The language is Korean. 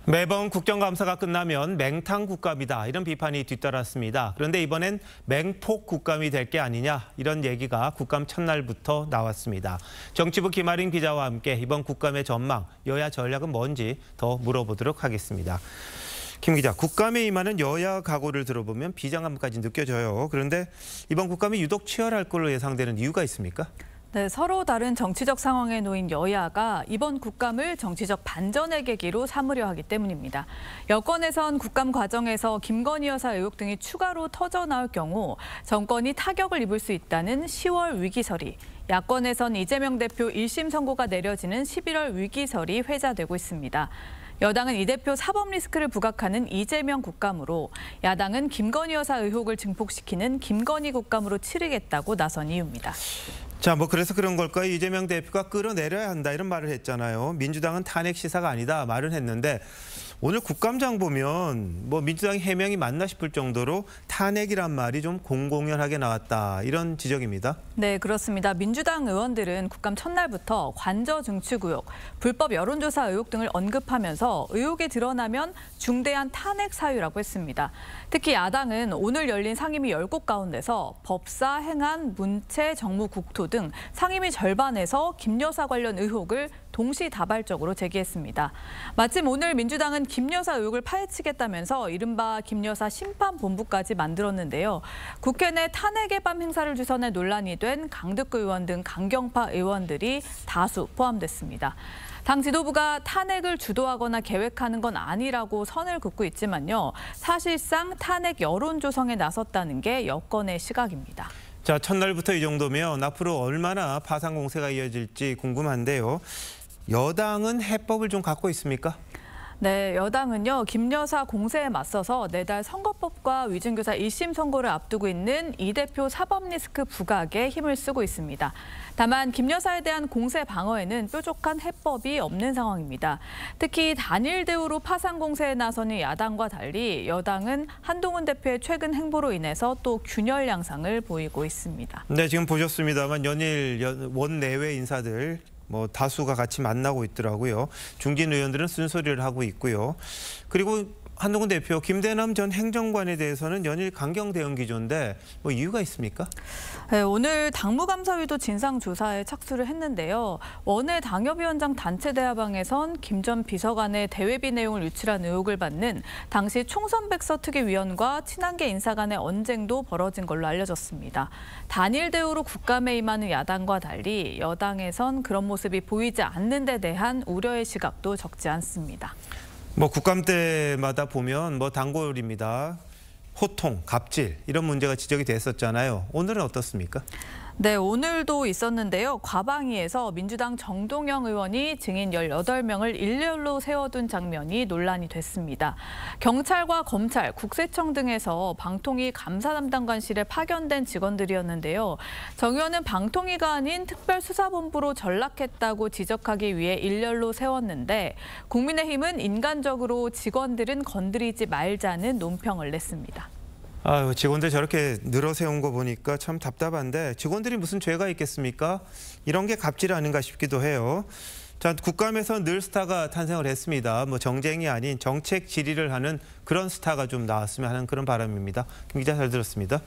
매번 국정감사가 끝나면 맹탕 국감이다 이런 비판이 뒤따랐습니다. 그런데 이번엔 맹폭 국감이 될 게 아니냐 이런 얘기가 국감 첫날부터 나왔습니다. 정치부 김아린 기자와 함께 이번 국감의 전망, 여야 전략은 뭔지 더 물어보도록 하겠습니다. 김 기자, 국감에 임하는 여야 각오를 들어보면 비장함까지 느껴져요. 그런데 이번 국감이 유독 치열할 걸로 예상되는 이유가 있습니까? 네, 서로 다른 정치적 상황에 놓인 여야가 이번 국감을 정치적 반전의 계기로 삼으려 하기 때문입니다. 여권에선 국감 과정에서 김건희 여사 의혹 등이 추가로 터져나올 경우 정권이 타격을 입을 수 있다는 10월 위기설이, 야권에선 이재명 대표 1심 선고가 내려지는 11월 위기설이 회자되고 있습니다. 여당은 이 대표 사법 리스크를 부각하는 이재명 국감으로, 야당은 김건희 여사 의혹을 증폭시키는 김건희 국감으로 치르겠다고 나선 이유입니다. 자, 그래서 그런 걸까요? 이재명 대표가 끌어내려야 한다 이런 말을 했잖아요. 민주당은 탄핵 시사가 아니다 말은 했는데 오늘 국감장 보면 민주당이 해명이 맞나 싶을 정도로 탄핵이란 말이 좀 공공연하게 나왔다 이런 지적입니다. 네, 그렇습니다. 민주당 의원들은 국감 첫날부터 관저 증축 의혹, 불법 여론조사 의혹 등을 언급하면서 의혹이 드러나면 중대한 탄핵 사유라고 했습니다. 특히 야당은 오늘 열린 상임위 10곳 가운데서 법사, 행안, 문체, 정무, 국토 등 상임위 절반에서 김 여사 관련 의혹을 동시다발적으로 제기했습니다. 마침 오늘 민주당은 김 여사 의혹을 파헤치겠다면서 이른바 김 여사 심판본부까지 만들었는데요. 국회 내 탄핵의 밤 행사를 주선해 논란이 된 강득구 의원 등 강경파 의원들이 다수 포함됐습니다. 당 지도부가 탄핵을 주도하거나 계획하는 건 아니라고 선을 긋고 있지만요. 사실상 탄핵 여론 조성에 나섰다는 게 여권의 시각입니다. 자, 첫날부터 이 정도면 앞으로 얼마나 파상 공세가 이어질지 궁금한데요. 여당은 해법을 좀 갖고 있습니까? 네, 여당은요, 김 여사 공세에 맞서서 내달 선거법과 위증교사 1심 선고를 앞두고 있는 이 대표 사법 리스크 부각에 힘을 쓰고 있습니다. 다만 김 여사에 대한 공세 방어에는 뾰족한 해법이 없는 상황입니다. 특히 단일 대우로 파상 공세에 나서는 야당과 달리 여당은 한동훈 대표의 최근 행보로 인해서 또 균열 양상을 보이고 있습니다. 네, 지금 보셨습니다만 연일 원내외 인사들 다수가 같이 만나고 있더라고요. 중진 의원들은 쓴소리를 하고 있고요. 그리고 한동훈 대표, 김대남 전 행정관에 대해서는 연일 강경 대응 기조인데 이유가 있습니까? 네, 오늘 당무감사위도 진상조사에 착수를 했는데요. 원외 당협위원장 단체 대화방에선 김 전 비서관의 대외비 내용을 유출한 의혹을 받는 당시 총선백서 특위위원과 친한계 인사 간의 언쟁도 벌어진 걸로 알려졌습니다. 단일 대우로 국감에 임하는 야당과 달리 여당에선 그런 모습이 보이지 않는 데 대한 우려의 시각도 적지 않습니다. 국감 때마다 보면 단골입니다. 호통, 갑질 이런 문제가 지적이 됐었잖아요. 오늘은 어떻습니까? 네, 오늘도 있었는데요. 과방위에서 민주당 정동영 의원이 증인 18명을 일렬로 세워둔 장면이 논란이 됐습니다. 경찰과 검찰, 국세청 등에서 방통위 감사 담당관실에 파견된 직원들이었는데요. 정 의원은 방통위가 아닌 특별수사본부로 전락했다고 지적하기 위해 일렬로 세웠는데 국민의힘은 인간적으로 직원들은 건드리지 말자는 논평을 냈습니다. 직원들 저렇게 늘어세운 거 보니까 참 답답한데 직원들이 무슨 죄가 있겠습니까? 이런 게 갑질 아닌가 싶기도 해요. 자, 국감에서 늘 스타가 탄생을 했습니다. 정쟁이 아닌 정책 질의를 하는 그런 스타가 좀 나왔으면 하는 그런 바람입니다. 김 기자 잘 들었습니다.